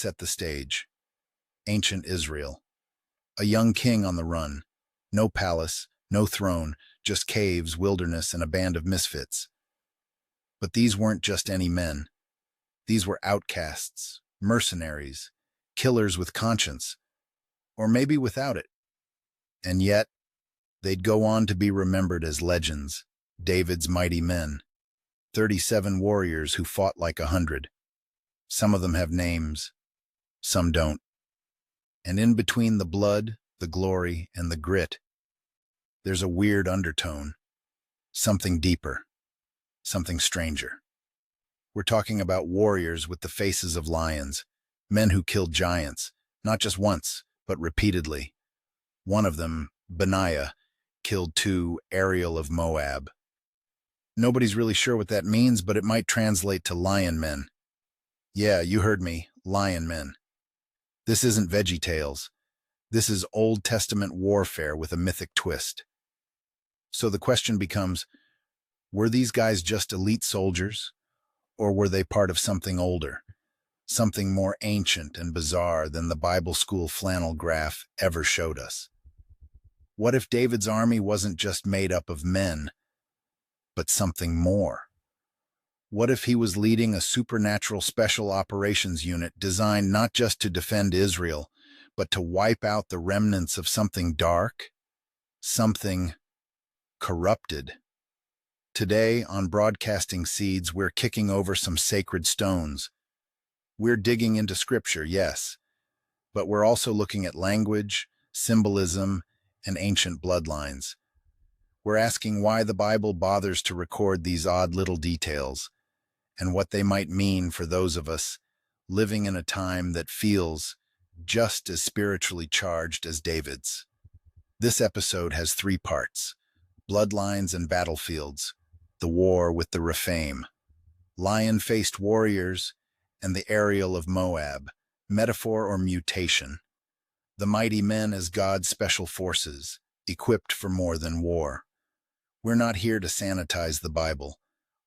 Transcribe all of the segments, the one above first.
set the stage. Ancient Israel. A young king on the run. No palace, no throne, just caves, wilderness, and a band of misfits. But these weren't just any men. These were outcasts, mercenaries, killers with conscience, or maybe without it. And yet, they'd go on to be remembered as legends, David's mighty men, 37 warriors who fought like 100. Some of them have names, some don't. And in between the blood, the glory, and the grit, there's a weird undertone, something deeper, something stranger. We're talking about warriors with the faces of lions, men who killed giants, not just once, but repeatedly. One of them, Benaiah, killed 2 Ariel of Moab. Nobody's really sure what that means, but it might translate to lion men. Yeah, you heard me, lion men. This isn't Veggie Tales. This is Old Testament warfare with a mythic twist. So the question becomes, were these guys just elite soldiers? Or were they part of something older, something more ancient and bizarre than the Bible school flannel graph ever showed us? What if David's army wasn't just made up of men, but something more? What if he was leading a supernatural special operations unit designed not just to defend Israel, but to wipe out the remnants of something dark, something corrupted? Today, on Broadcasting Seeds, we're kicking over some sacred stones. We're digging into scripture, yes, but we're also looking at language, symbolism, and ancient bloodlines. We're asking why the Bible bothers to record these odd little details, and what they might mean for those of us living in a time that feels just as spiritually charged as David's. This episode has 3 parts: bloodlines and battlefields, the war with the Rephaim, lion-faced warriors, and the Ariel of Moab, metaphor or mutation. The mighty men as God's special forces, equipped for more than war. We're not here to sanitize the Bible.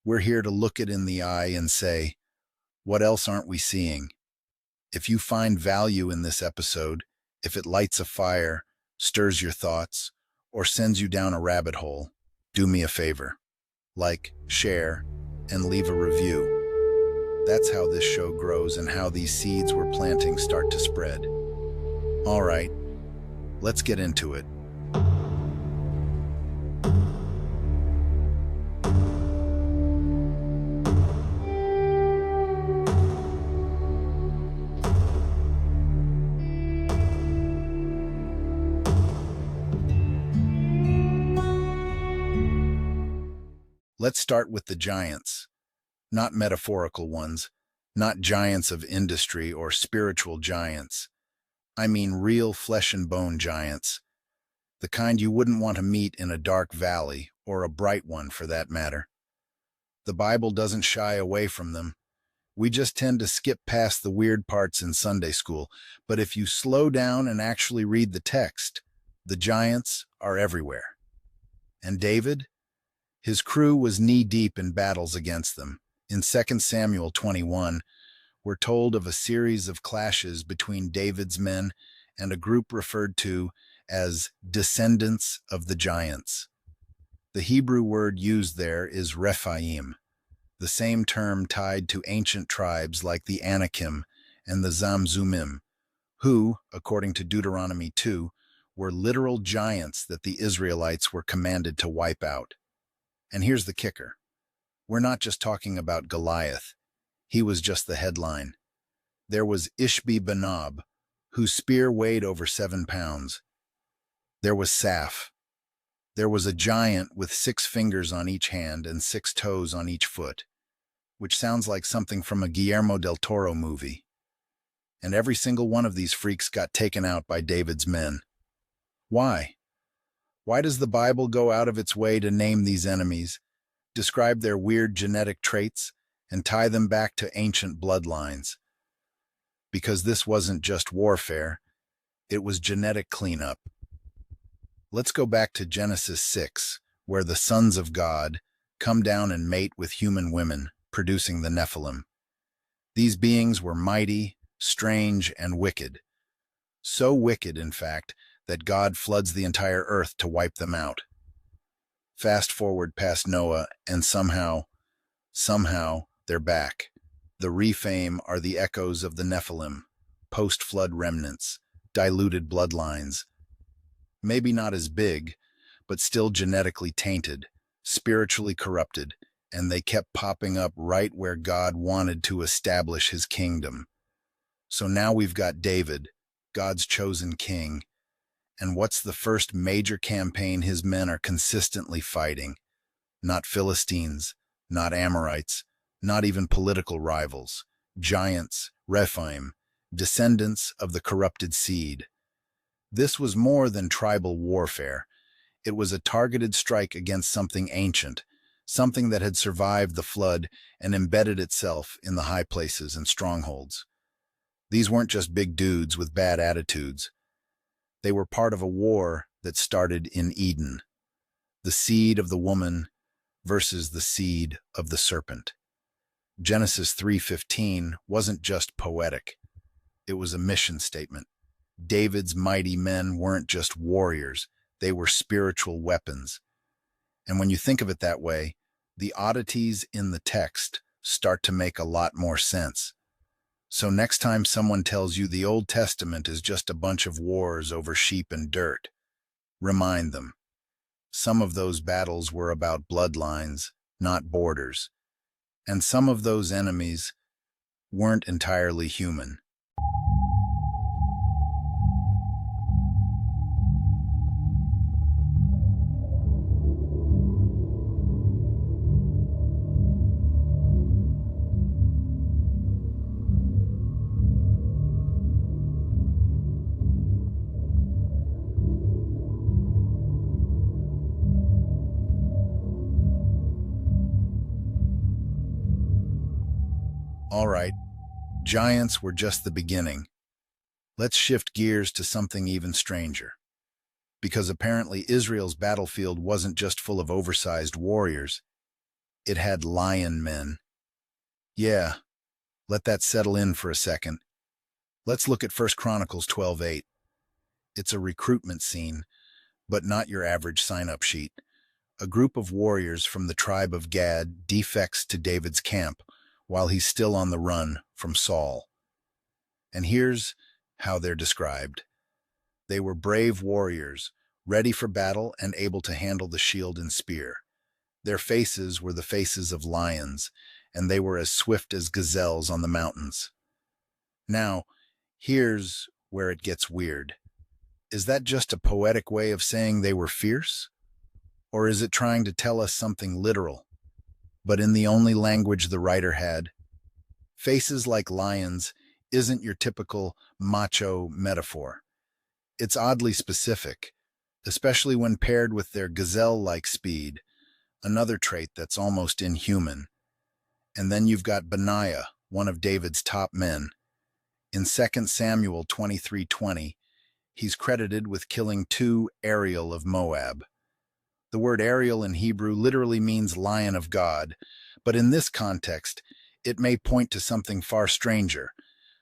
We're here to look it in the eye and say, what else aren't we seeing? If you find value in this episode, if it lights a fire, stirs your thoughts, or sends you down a rabbit hole, do me a favor. Like, share, and leave a review. That's how this show grows and how these seeds we're planting start to spread. All right, let's get into it. Let's start with the giants, not metaphorical ones, not giants of industry or spiritual giants. I mean real flesh and bone giants, the kind you wouldn't want to meet in a dark valley, or a bright one for that matter. The Bible doesn't shy away from them. We just tend to skip past the weird parts in Sunday school, but if you slow down and actually read the text, the giants are everywhere. And David? His crew was knee-deep in battles against them. In 2 Samuel 21, we're told of a series of clashes between David's men and a group referred to as descendants of the giants. The Hebrew word used there is Rephaim, the same term tied to ancient tribes like the Anakim and the Zamzummim, who, according to Deuteronomy 2, were literal giants that the Israelites were commanded to wipe out. And here's the kicker. We're not just talking about Goliath. He was just the headline. There was Ishbi-Benob, whose spear weighed over 7 pounds. There was Saph. There was a giant with 6 fingers on each hand and 6 toes on each foot, which sounds like something from a Guillermo del Toro movie. And every single one of these freaks got taken out by David's men. Why? Why does the Bible go out of its way to name these enemies, describe their weird genetic traits, and tie them back to ancient bloodlines? Because this wasn't just warfare, it was genetic cleanup. Let's go back to Genesis 6, where the sons of God come down and mate with human women, producing the Nephilim. These beings were mighty, strange and wicked. So wicked, in fact, that God floods the entire earth to wipe them out. Fast forward past Noah, and somehow, they're back. The Rephaim are the echoes of the Nephilim, post-flood remnants, diluted bloodlines. Maybe not as big, but still genetically tainted, spiritually corrupted, and they kept popping up right where God wanted to establish his kingdom. So now we've got David, God's chosen king, and what's the first major campaign his men are consistently fighting? Not Philistines, not Amorites, not even political rivals. Giants, Rephaim, descendants of the corrupted seed. This was more than tribal warfare. It was a targeted strike against something ancient, something that had survived the flood and embedded itself in the high places and strongholds. These weren't just big dudes with bad attitudes. They were part of a war that started in Eden. The seed of the woman versus the seed of the serpent. Genesis 3:15 wasn't just poetic. It was a mission statement. David's mighty men weren't just warriors. They were spiritual weapons. And when you think of it that way, the oddities in the text start to make a lot more sense. So next time someone tells you the Old Testament is just a bunch of wars over sheep and dirt, remind them. Some of those battles were about bloodlines, not borders. And some of those enemies weren't entirely human. All right, giants were just the beginning. Let's shift gears to something even stranger. Because apparently Israel's battlefield wasn't just full of oversized warriors. It had lion men. Yeah, let that settle in for a second. Let's look at 1 Chronicles 12:8. It's a recruitment scene, but not your average sign-up sheet. A group of warriors from the tribe of Gad defects to David's camp while he's still on the run from Saul. And here's how they're described. They were brave warriors, ready for battle and able to handle the shield and spear. Their faces were the faces of lions, and they were as swift as gazelles on the mountains. Now, here's where it gets weird. Is that just a poetic way of saying they were fierce? Or is it trying to tell us something literal, but in the only language the writer had? Faces like lions isn't your typical macho metaphor. It's oddly specific, especially when paired with their gazelle-like speed, another trait that's almost inhuman. And then you've got Benaiah, one of David's top men. In 2 Samuel 23:20, he's credited with killing 2 Ariel of Moab. The word Ariel in Hebrew literally means lion of God, but in this context, it may point to something far stranger.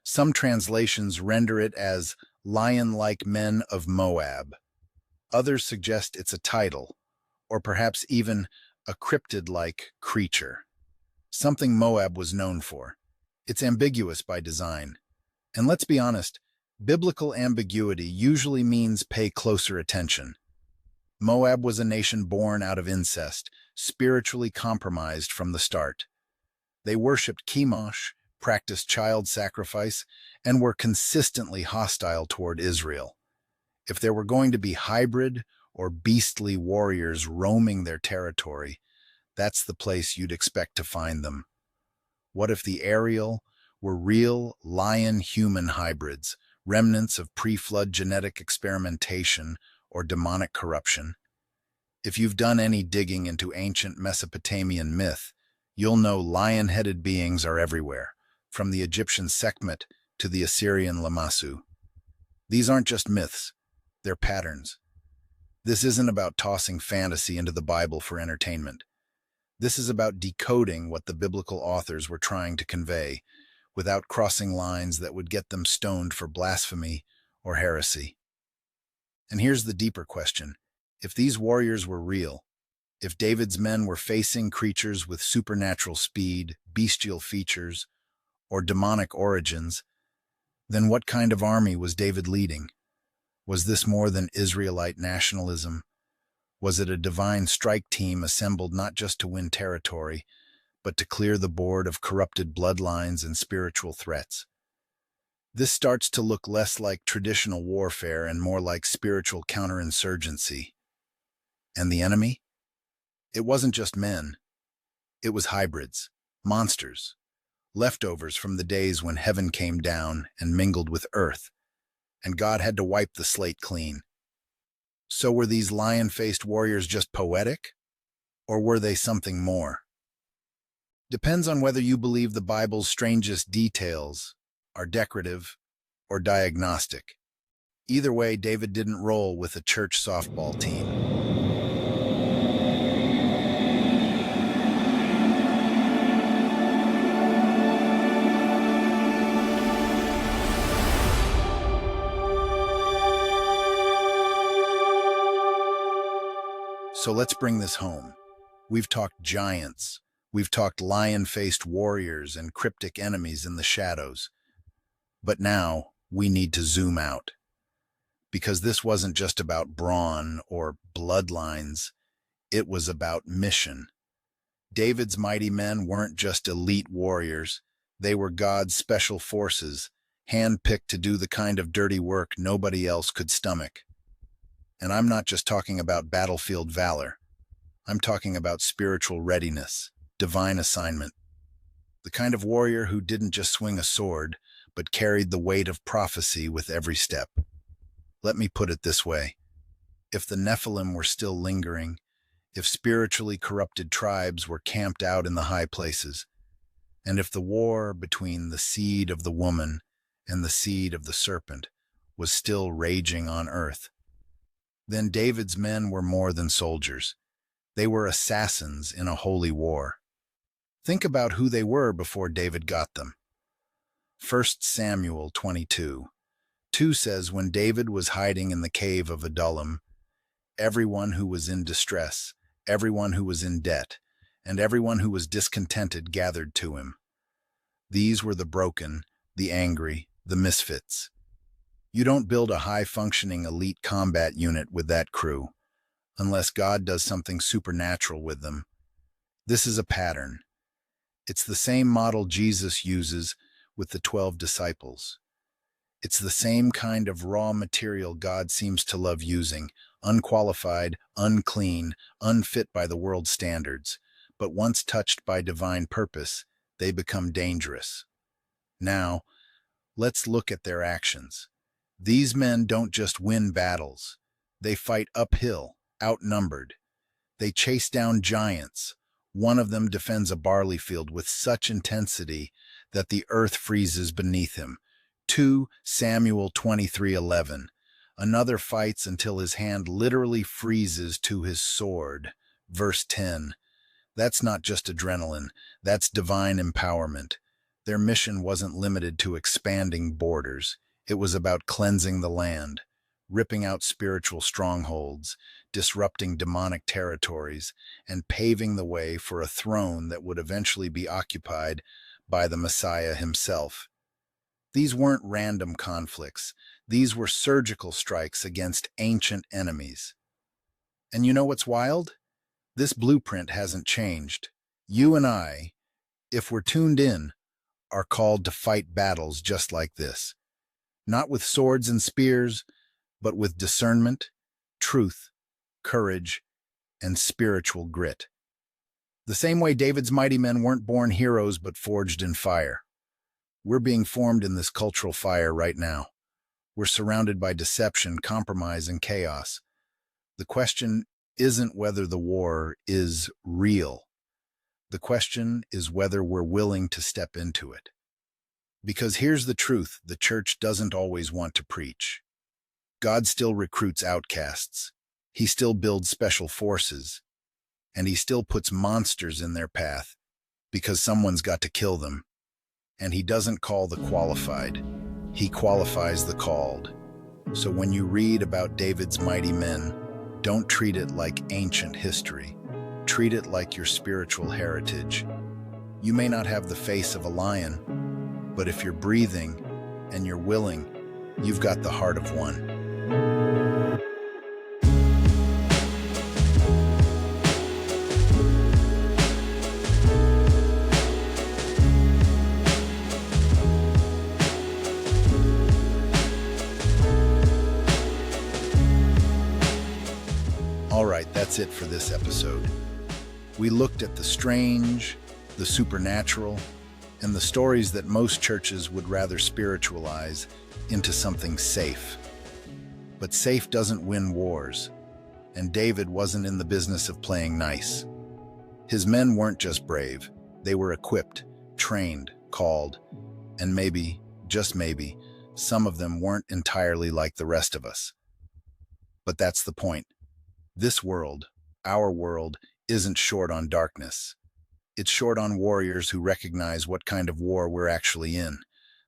Some translations render it as lion-like men of Moab. Others suggest it's a title, or perhaps even a cryptid-like creature. Something Moab was known for. It's ambiguous by design. And let's be honest, biblical ambiguity usually means pay closer attention. Moab was a nation born out of incest, spiritually compromised from the start. They worshipped Chemosh, practiced child sacrifice, and were consistently hostile toward Israel. If there were going to be hybrid or beastly warriors roaming their territory, that's the place you'd expect to find them. What if the Ariel were real lion-human hybrids, remnants of pre-flood genetic experimentation or demonic corruption? If you've done any digging into ancient Mesopotamian myth, you'll know lion-headed beings are everywhere, from the Egyptian Sekhmet to the Assyrian Lamassu. These aren't just myths, they're patterns. This isn't about tossing fantasy into the Bible for entertainment. This is about decoding what the biblical authors were trying to convey, without crossing lines that would get them stoned for blasphemy or heresy. And here's the deeper question. If these warriors were real, if David's men were facing creatures with supernatural speed, bestial features, or demonic origins, then what kind of army was David leading? Was this more than Israelite nationalism? Was it a divine strike team assembled not just to win territory, but to clear the board of corrupted bloodlines and spiritual threats? This starts to look less like traditional warfare and more like spiritual counterinsurgency. And the enemy? It wasn't just men. It was hybrids, monsters, leftovers from the days when heaven came down and mingled with earth, and God had to wipe the slate clean. So were these lion-faced warriors just poetic? Or were they something more? Depends on whether you believe the Bible's strangest details are decorative or diagnostic. Either way, David didn't roll with a church softball team. So let's bring this home. We've talked giants. We've talked lion-faced warriors and cryptic enemies in the shadows. But now we need to zoom out. Because this wasn't just about brawn or bloodlines. It was about mission. David's mighty men weren't just elite warriors. They were God's special forces, handpicked to do the kind of dirty work nobody else could stomach. And I'm not just talking about battlefield valor. I'm talking about spiritual readiness, divine assignment. The kind of warrior who didn't just swing a sword, but carried the weight of prophecy with every step. Let me put it this way. If the Nephilim were still lingering, if spiritually corrupted tribes were camped out in the high places, and if the war between the seed of the woman and the seed of the serpent was still raging on earth, then David's men were more than soldiers. They were assassins in a holy war. Think about who they were before David got them. 1 Samuel 22:2 says, when David was hiding in the cave of Adullam, everyone who was in distress, everyone who was in debt, and everyone who was discontented gathered to him. These were the broken, the angry, the misfits. You don't build a high-functioning elite combat unit with that crew, unless God does something supernatural with them. This is a pattern. It's the same model Jesus uses with the 12 disciples. It's the same kind of raw material God seems to love using, unqualified, unclean, unfit by the world's standards. But once touched by divine purpose, they become dangerous. Now, let's look at their actions. These men don't just win battles. They fight uphill, outnumbered. They chase down giants. One of them defends a barley field with such intensity that the earth freezes beneath him. 2 Samuel 23:11. Another fights until his hand literally freezes to his sword. Verse 10. That's not just adrenaline. That's divine empowerment. Their mission wasn't limited to expanding borders. It was about cleansing the land, ripping out spiritual strongholds, disrupting demonic territories, and paving the way for a throne that would eventually be occupied by the Messiah himself. These weren't random conflicts. These were surgical strikes against ancient enemies. And you know what's wild? This blueprint hasn't changed. You and I, if we're tuned in, are called to fight battles just like this. Not with swords and spears, but with discernment, truth, courage, and spiritual grit. The same way David's mighty men weren't born heroes but forged in fire. We're being formed in this cultural fire right now. We're surrounded by deception, compromise, and chaos. The question isn't whether the war is real. The question is whether we're willing to step into it. Because here's the truth the church doesn't always want to preach. God still recruits outcasts. He still builds special forces. And he still puts monsters in their path because someone's got to kill them. And he doesn't call the qualified. He qualifies the called. So when you read about David's mighty men, don't treat it like ancient history. Treat it like your spiritual heritage. You may not have the face of a lion, but if you're breathing and you're willing, you've got the heart of one. All right, that's it for this episode. We looked at the strange, the supernatural, and the stories that most churches would rather spiritualize into something safe. But safe doesn't win wars, and David wasn't in the business of playing nice. His men weren't just brave, they were equipped, trained, called, and maybe, just maybe, some of them weren't entirely like the rest of us. But that's the point. This world, our world, isn't short on darkness. It's short on warriors who recognize what kind of war we're actually in.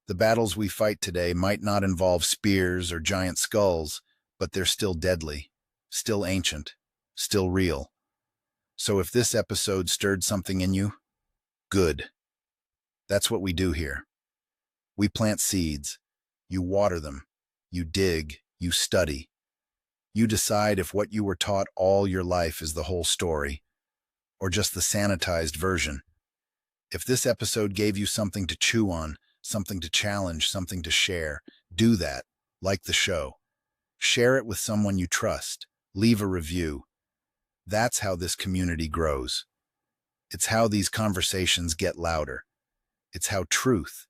The battles we fight today might not involve spears or giant skulls, but they're still deadly, still ancient, still real. So if this episode stirred something in you, good. That's what we do here. We plant seeds. You water them. You dig. You study. You decide if what you were taught all your life is the whole story, or just the sanitized version. If this episode gave you something to chew on, something to challenge, something to share, do that. Like the show. Share it with someone you trust. Leave a review. That's how this community grows. It's how these conversations get louder. It's how truth,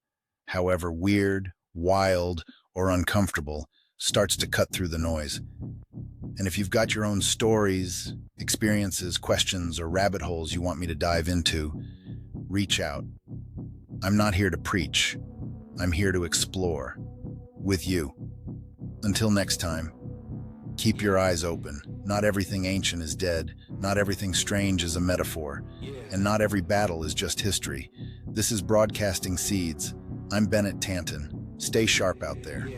however weird, wild, or uncomfortable, starts to cut through the noise. And if you've got your own stories, experiences, questions, or rabbit holes you want me to dive into, reach out. I'm not here to preach. I'm here to explore. With you. Until next time, keep your eyes open. Not everything ancient is dead. Not everything strange is a metaphor. And not every battle is just history. This is Broadcasting Seeds. I'm Bennett Tanton. Stay sharp out there.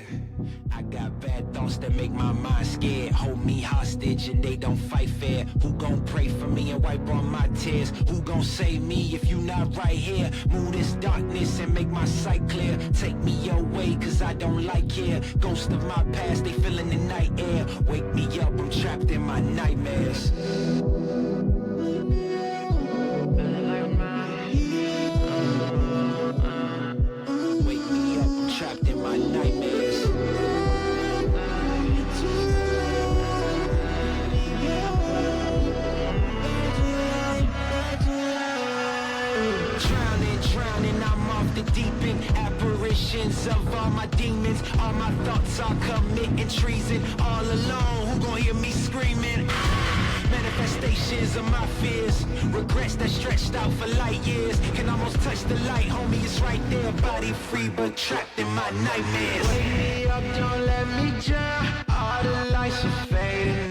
I got bad thoughts that make my mind scared. Hold me hostage and they don't fight fair. Who gon' pray for me and wipe on my tears? Who gon' save me if you not right here? Move this darkness and make my sight clear. Take me your way cause I don't like here. Ghosts of my past, they fill in the night air. Wake me up, I'm trapped in my nightmares. Wake me up, I'm trapped in my nightmares. Drowning, I'm off the deep end. Apparitions of all my demons. All my thoughts are committing treason. All alone, who gon' hear me screaming? Manifestations of my fears. Regrets that stretched out for light years. Can almost touch the light, homie, it's right there. Body free but trapped in my nightmares. Wake me up, don't let me drown. All the lights are fading